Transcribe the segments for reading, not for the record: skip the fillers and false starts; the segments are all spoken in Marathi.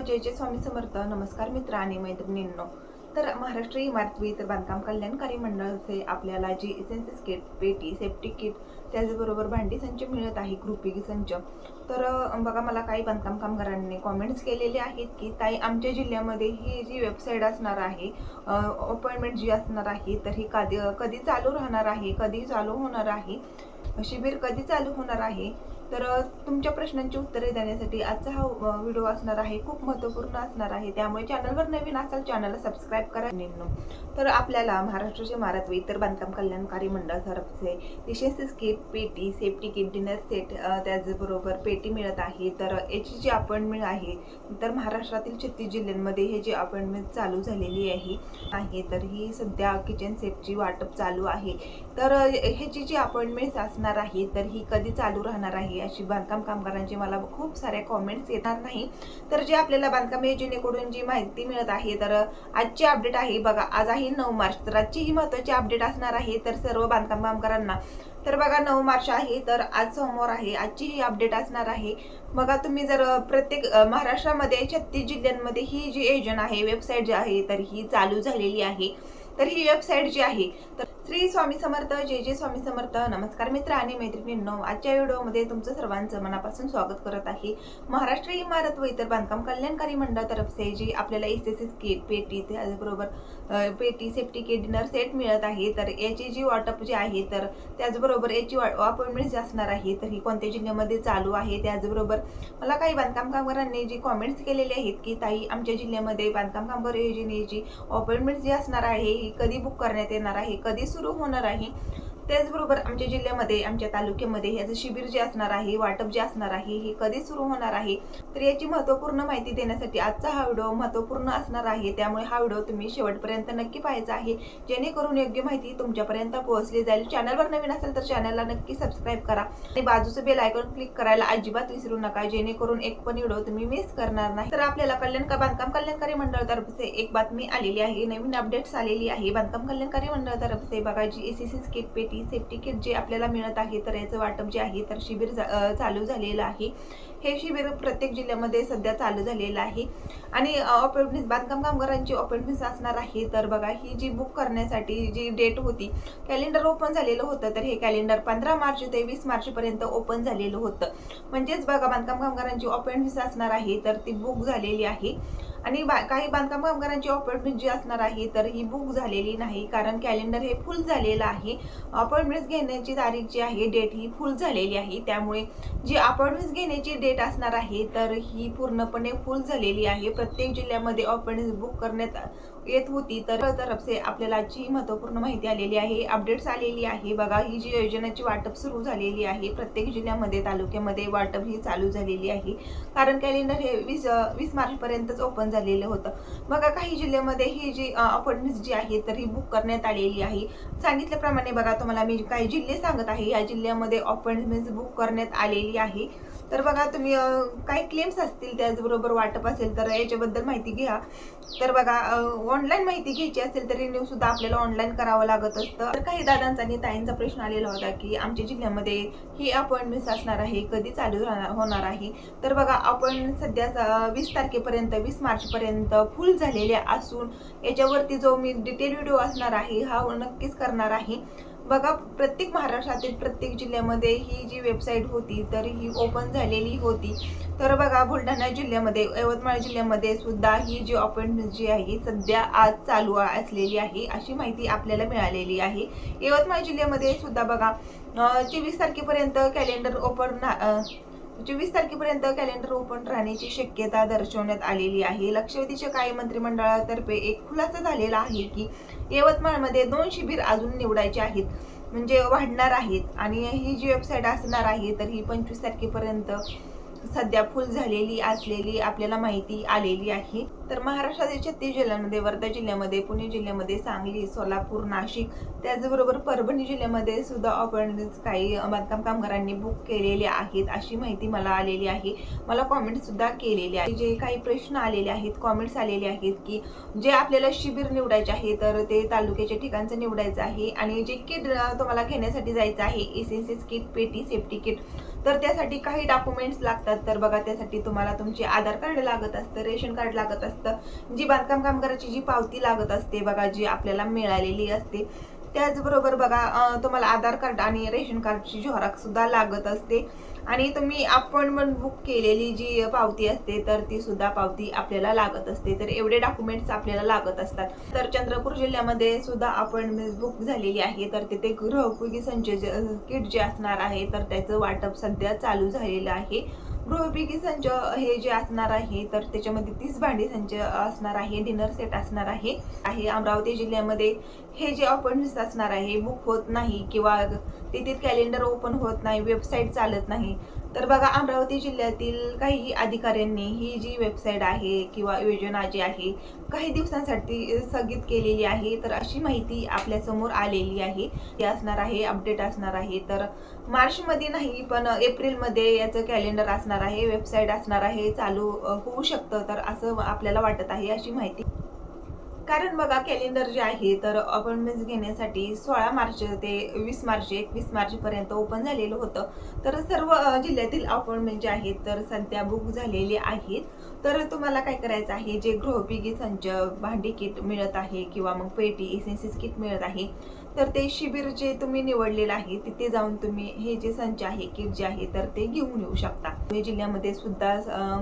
जय जय स्वामी समर्थ. नमस्कार मित्र आणि मैत्रिणींनो. तर महाराष्ट्र इमारत व इतर बांधकाम कल्याणकारी मंडळाचे आपल्याला जी एसेन्शियल किट, पेटी, सेफ्टी किट, त्याचबरोबर भांडी संच मिळत आहे, कृपी संच. तर बघा, मला काही बांधकाम कामगारांनी कॉमेंट्स केलेले आहेत की ताई, आमच्या जिल्ह्यामध्ये ही जी वेबसाईट असणार आहे, अपॉइंटमेंट जी असणार आहे, तर ही कधी चालू राहणार आहे, कधी चालू होणार आहे, शिबिर कधी चालू होणार आहे. तर तुमच्या प्रश्नांची उत्तरे देण्यासाठी आजचा हा व्हिडिओ असणार आहे, खूप महत्त्वपूर्ण असणार आहे. त्यामुळे चॅनलवर नवीन असाल चॅनलला सबस्क्राईब करा. तर आपल्याला महाराष्ट्राचे इमारत व इतर बांधकाम कल्याणकारी मंडळातर्फे एसेन्शियल किट, पेटी, सेफ्टी किट, डिनर सेट, त्याचबरोबर पेटी मिळत आहे. तर याची जी अपॉइंटमेंट आहे, तर महाराष्ट्रातील 36 जिल्ह्यांमध्ये हे जी अपॉइंटमेंट चालू झालेली आहे. तर ही सध्या किचन सेटची वाटप चालू आहे. तर ह्याची जी अपॉइंटमेंट असणार आहे, तर ही कधी चालू राहणार आहे अशी बांधकाम कामगारांची मला खूप साऱ्या कॉमेंट्स येणार नाही. तर जे आपल्याला बांधकाम योजनेकडून जी माहिती मिळत आहे, तर आजची अपडेट आहे बघा, आज आहे 9 मार्च. तर आजची ही महत्त्वाची अपडेट असणार आहे तर सर्व बांधकाम कामगारांना. तर बघा, 9 मार्च आहे, तर आज सोमवार आहे. आजची ही अपडेट असणार आहे. बघा, तुम्ही जर प्रत्येक महाराष्ट्रामध्ये 36 जिल्ह्यांमध्ये ही जी योजना आहे, वेबसाईट जी आहे, तर ही चालू झालेली आहे. तर ही वेबसाईट जी आहे, तर श्री स्वामी समर्थ, जय जय स्वामी समर्थ. नमस्कार मित्र आणि मैत्रिणींनो, आजच्या व्हिडिओमध्ये तुमचं सर्वांचं मनापासून स्वागत करत आहे. महाराष्ट्र इमारत व इतर बांधकाम कल्याणकारी मंडळातर्फे जी आपल्याला एसेन्शियल किट, पेटी, त्याचबरोबर पेटी, सेफ्टी किट, डिनर सेट मिळत आहे, तर याची जी वाटप जी आहे, तर त्याचबरोबर याची अपॉइंटमेंट जी असणार आहे, तर ही कोणत्या जिल्ह्यामध्ये चालू आहे. त्याचबरोबर मला काही बांधकाम कामगारांनी जी कॉमेंट्स केलेले आहेत की ताई, आमच्या जिल्ह्यामध्ये बांधकाम कामगार योजनेची अपॉइंटमेंट जी असणार आहे, ही कधी बुक करण्यात येणार आहे, कधी सुरू होणार आहे. त्याचबरोबर आमच्या जिल्ह्यामध्ये, आमच्या तालुक्यामध्ये याचं शिबिर जे असणार आहे, वाटप जे असणार आहे, हे कधी सुरू होणार आहे. तर याची महत्त्वपूर्ण माहिती देण्यासाठी आजचा हा व्हिडिओ महत्त्वपूर्ण असणार आहे. त्यामुळे हा व्हिडिओ तुम्ही शेवटपर्यंत नक्की पाहायचा आहे, जेणेकरून योग्य माहिती तुमच्यापर्यंत पोहोचली जाईल. चॅनलवर नवीन असेल तर चॅनलला नक्की सबस्क्राईब करा आणि बाजूचं बेल आयकॉन क्लिक करायला अजिबात विसरू नका, जेणेकरून एक पण व्हिडिओ तुम्ही मिस करणार नाही. तर आपल्याला बांधकाम कल्याणकारी मंडळातर्फे एक बातमी आलेली आहे, नवीन अपडेट्स आलेली आहे. बांधकाम कल्याणकारी मंडळातर्फे बघा, जी एसेन्शियल किट, पेटी, सेफ्टी किट जे आपल्याला मिळत आहे, तर याचं वाटप जे आहे, तर शिबिर चालू झालेलं आहे. हे शिबिर प्रत्येक जिल्ह्यामध्ये सध्या चालू झालेलं आहे आणि अपॉइंटमेंट बांधकाम कामगारांची अपॉइंटमेंट असणार आहे. तर बघा, ही जी बुक करण्यासाठी जी डेट होती, कॅलेंडर ओपन झालेलं होतं. तर हे कॅलेंडर 15 मार्च ते 20 मार्च पर्यंत ओपन झालेलं होतं. म्हणजेच बघा, बांधकाम कामगारांची अपॉइंटमेंट असणार आहे, तर ती बुक झालेली आहे. आणि काही बांधकाम कामगारांची अपॉइंटमेंट जी असणार आहे, तर ही बुक झालेली नाही, कारण कॅलेंडर हे फुल झालेलं आहे. अपॉइंटमेंट घेण्याची तारीख जी आहे, डेट ही फुल झालेली आहे. त्यामुळे जी अपॉइंटमेंट घेण्याची डेट असणार आहे, तर ही पूर्णपणे फुल झालेली आहे. प्रत्येक जिल्ह्यामध्ये अपॉइंटमेंट बुक करण्यात येत होती. तर तर्फे आपल्याला आजची महत्त्वपूर्ण माहिती आलेली आहे, अपडेट्स आलेली आहे. बघा, ही जी योजनेची वाटप सुरू झालेली आहे, प्रत्येक जिल्ह्यामध्ये, तालुक्यामध्ये वाटप ही चालू झालेली आहे. कारण कॅलेंडर हे 20 मार्च पर्यंतच ओपन झालेलं होतं. बघा, काही जिल्ह्यामध्ये ही जी अपॉइंटमेंट जी आहे, तर ही बुक करण्यात आलेली आहे. सांगितल्याप्रमाणे बघा, तुम्हाला मी काही जिल्हे सांगत आहे, या जिल्ह्यामध्ये अपॉइंटमेंट बुक करण्यात आलेली आहे. तर बघा, तुम्ही काही क्लेम्स असतील, त्याचबरोबर वाटप असेल, तर याच्याबद्दल माहिती घ्या. तर बघा, ऑनलाईन माहिती घ्यायची असेल तर रिन्यू सुद्धा आपल्याला ऑनलाईन करावं लागत असतं. तर काही दादांचा आणि ताईंचा प्रश्न आलेला होता की आमच्या जिल्ह्यामध्ये ही अपॉइंटमेंट असणार आहे, कधी चालू होणार आहे. तर बघा, अपॉइंटमेंट सध्या 20 तारखेपर्यंत, 20 मार्च पर्यंत फुल झालेल्या असून याच्यावरती जो मी डिटेल व्हिडिओ असणार आहे, हा नक्कीच करणार आहे. बघा, प्रत्येक महाराष्ट्रातील प्रत्येक जिल्ह्यामध्ये ही जी वेबसाईट होती, तर ही ओपन झालेली होती. तर बघा, बुलढाणा जिल्ह्यामध्ये, यवतमाळ जिल्ह्यामध्ये सुद्धा ही जी अपॉइंटमेंट जी आहे, सध्या आज चालू असलेली आहे, अशी माहिती आपल्याला मिळालेली आहे. यवतमाळ जिल्ह्यामध्ये सुद्धा बघा, 24 तारखेपर्यंत कॅलेंडर ओपन 24 तारखेपर्यंत कॅलेंडर ओपन राहण्याची शक्यता दर्शवण्यात आलेली आहे. लक्षवेधीच्या काही मंत्रिमंडळातर्फे एक खुलासा झालेला आहे की यवतमाळमध्ये 2 शिबिर अजून निवडायचे आहेत, म्हणजे वाढणार आहेत. आणि ही जी वेबसाईट असणार आहे, तर ही 25 तारखेपर्यंत सध्या फुल झालेली असलेली आपल्याला माहिती आलेली आहे. तर महाराष्ट्रातील 36 जिल्ह्यांमध्ये, वर्धा जिल्ह्यामध्ये, पुणे जिल्ह्यामध्ये, सांगली, सोलापूर, नाशिक, त्याचबरोबर परभणी जिल्ह्यामध्ये सुद्धा अपॉइंटमेंट काही बांधकाम कामगारांनी बुक केलेले आहेत, अशी माहिती मला आलेली आहे. मला कॉमेंट सुद्धा केलेले आहे. जे काही प्रश्न आलेले आहेत, कॉमेंट्स आलेले आहेत की जे आपल्याला शिबिर निवडायचे आहे, तर ते तालुक्याच्या ठिकाणचं निवडायचं आहे आणि जे किट तुम्हाला घेण्यासाठी जायचं आहे, एसेन्शियल किट, पेटी, सेफ्टी किट, तर त्यासाठी काही डॉक्युमेंट्स लागतात. तर बघा त्यासाठी तुम्हाला तुमचे आधार कार्ड लागत असतं, रेशन कार्ड लागत असतं, जी बांधकाम कामगाराची जी पावती लागत असते बघा, जी आपल्याला मिळालेली असते. त्याचबरोबर बघा तुम्हाला आधार कार्ड आणि रेशन कार्डची झेरॉक्स सुद्धा लागत असते. आणि तुम्ही अपॉइंटमेंट बुक केलेली जी पावती असते तर ती सुद्धा पावती आपल्याला लागत असते. तर एवढे डॉक्युमेंट्स आपल्याला लागत असतात. तर चंद्रपूर जिल्ह्यामध्ये सुद्धा अपॉइंटमेंट बुक झालेली आहे. तर तिथे गृहोपयोगी संच किट जे असणार आहे तर त्याचं वाटप सध्या चालू झालेलं आहे. गृहोपयोगी संच हे जे असणार आहे तर त्याच्यामध्ये 30 भांडी संच असणार आहे, डिनर सेट असणार आहे. अमरावती जिल्ह्यामध्ये हे जे अपॉइंटमेंट्स असणार आहे बुक होत नाही किंवा तिथे कॅलेंडर ओपन होत नाही, वेबसाईट चालत नाही. तर बघा अमरावती जिल्ह्यातील काही अधिकाऱ्यांनी ही जी वेबसाईट आहे किंवा योजना जी आहे काही दिवसांसाठी स्थगित केलेली आहे. तर अशी माहिती आपल्या समोर आलेली आहे. ते असणार आहे, अपडेट असणार आहे. तर मार्चमध्ये नाही पण एप्रिलमध्ये याचं कॅलेंडर असणार आहे, वेबसाईट असणार आहे, चालू होऊ शकतं. तर असं आपल्याला वाटत आहे, अशी माहिती. कारण बघा कॅलेंडर जे आहे तर अपॉइंटमेंट्स घेण्यासाठी 16 मार्च ते 20 मार्च 21 मार्चपर्यंत ओपन झालेलं होतं. तर सर्व जिल्ह्यातील अपॉइंटमेंट जे आहेत तर सध्या बुक झालेले आहेत. तर तुम्हाला काय करायचं आहे, जे गृहोपयोगी संच भांडी किट मिळत आहे किंवा मग पेटी एसेन्शियल्स किट मिळत आहे तर ते शिबिर जे तुम्ही निवडलेलं आहे तिथे जाऊन तुम्ही हे जे संच आहे किट जे आहे तर ते घेऊन येऊ शकता. पुणे जिल्ह्यामध्ये सुद्धा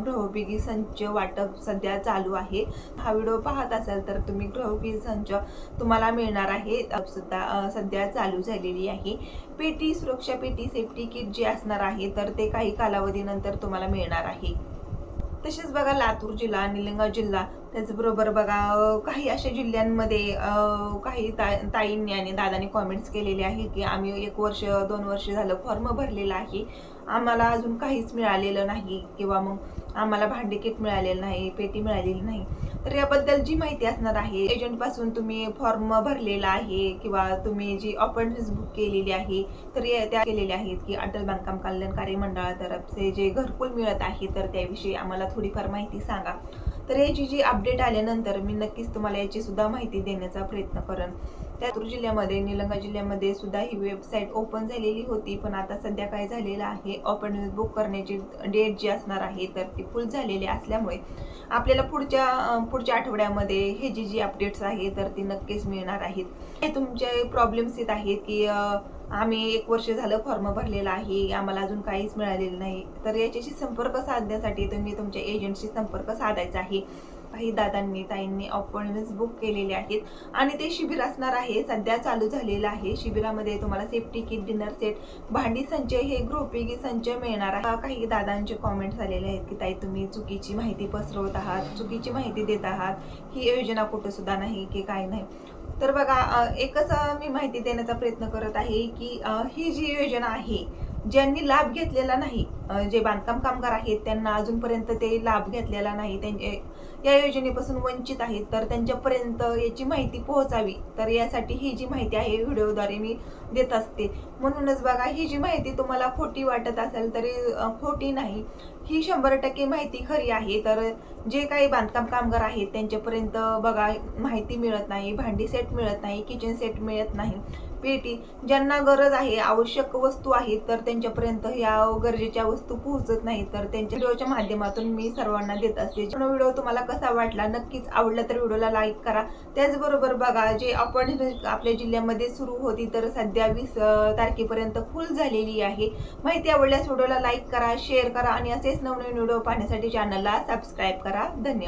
गृहोपयोगी संच वाटप सध्या चालू आहे. हा व्हिडिओ पाहत असाल तर तुम्ही गृहोपयोगी संच तुम्हाला मिळणार आहे, सुद्धा सध्या चालू झालेली आहे. पेटी सुरक्षा पेटी सेफ्टी किट जे असणार आहे तर ते काही कालावधीनंतर तुम्हाला मिळणार आहे. तसेच बघा लातूर जिल्हा, निलंगा जिल्हा, त्याचबरोबर बघा काही अशा जिल्ह्यांमध्ये काही ताईंनी आणि दादांनी कॉमेंट्स केलेले आहे की आम्ही 1 वर्ष 2 वर्ष झालं फॉर्म भरलेला आहे, आम्हाला अजून काहीच मिळालेलं नाही किंवा मग आम्हाला भांडी किट मिळालेलं नाही, पेटी मिळालेली नाही. तर याबद्दल जी माहिती असणार आहे, एजंटपासून तुम्ही फॉर्म भरलेला आहे किंवा तुम्ही जी अपॉइंटमेंट बुक केलेली आहे तर त्या केलेल्या आहेत की अटल बांधकाम कल्याणकारी मंडळातर्फे जे घरकुल मिळत आहे तर त्याविषयी आम्हाला थोडीफार माहिती सांगा. तर याची जी अपडेट आल्यानंतर मी नक्कीच तुम्हाला याची सुद्धा माहिती देण्याचा प्रयत्न करेन. लातूर जिल्ह्यामध्ये, निलंगा जिल्ह्यामध्ये सुद्धा ही वेबसाईट ओपन झालेली होती, पण आता सध्या काय झालेलं आहे, अपॉइंटमेंट बुक करण्याची डेट जी असणार आहे तर ती फुल झालेली असल्यामुळे आपल्याला पुढच्या आठवड्यामध्ये हे जी अपडेट्स आहे तर ती नक्कीच मिळणार आहेत. हे तुमचे प्रॉब्लेम्स येत आहेत की आम्ही 1 वर्ष झालं फॉर्म भरलेला आहे, आम्हाला अजून काहीच मिळालेलं नाही. तर याच्याशी संपर्क साधण्यासाठी तुम्ही तुमच्या एजंटशी संपर्क साधायचा आहे. काही दादांनी ताईंनी अपॉइंटमेंट्स बुक केलेले आहेत आणि ते शिबिर असणार आहे, सध्या चालू झालेलं आहे. शिबिरामध्ये तुम्हाला सेफ्टी किट, डिनर सेट, भांडी संच हे गृहोपयोगी संच मिळणार आहे. काही दादांचे कॉमेंट्स आलेले आहेत की ताई तुम्ही चुकीची माहिती पसरवत आहात, चुकीची माहिती देत आहात, ही योजना कुठं सुद्धा नाही की काय नाही. तर बघा एकच मी माहिती देण्याचा प्रयत्न करत आहे की ही जी योजना आहे ज्यांनी लाभ घेतलेला नाही, जे बांधकाम कामगार आहेत त्यांना अजूनपर्यंत ते लाभ घेतलेला नाही, त्यांचे या योजनेपासून वंचित आहेत, तर त्यांच्यापर्यंत याची माहिती पोहोचावी. तर यासाठी ही जी माहिती आहे व्हिडिओद्वारे मी देत असते. म्हणूनच बघा ही जी माहिती तुम्हाला खोटी वाटत असेल तरी खोटी नाही, ही 100% माहिती खरी आहे. तर जे काही बांधकाम कामगार आहेत त्यांच्यापर्यंत बघा माहिती मिळत नाही, भांडी सेट मिळत नाही, किचन सेट मिळत नाही, पेटी ज्यांना गरज आहे, आवश्यक वस्तू आहेत तर त्यांच्यापर्यंत या गरजेच्या वस्तू पोहोचत नाहीत. तर त्यांच्या व्हिडिओच्या माध्यमातून मी सर्वांना देत असते. व्हिडिओ तुम्हाला कसा वाटला, नक्कीच आवडला तर व्हिडिओला लाईक करा. त्याचबरोबर बघा जे अपॉइंटमेंट आपल्या जिल्ह्यामध्ये सुरू होती तर सध्या 20 तारखेपर्यंत फुल झालेली आहे. माहिती आवडल्यास व्हिडिओला लाईक करा, शेअर करा आणि असेच नवनवीन व्हिडिओ पाहण्यासाठी चॅनलला सबस्क्राईब करा. धन्यवाद.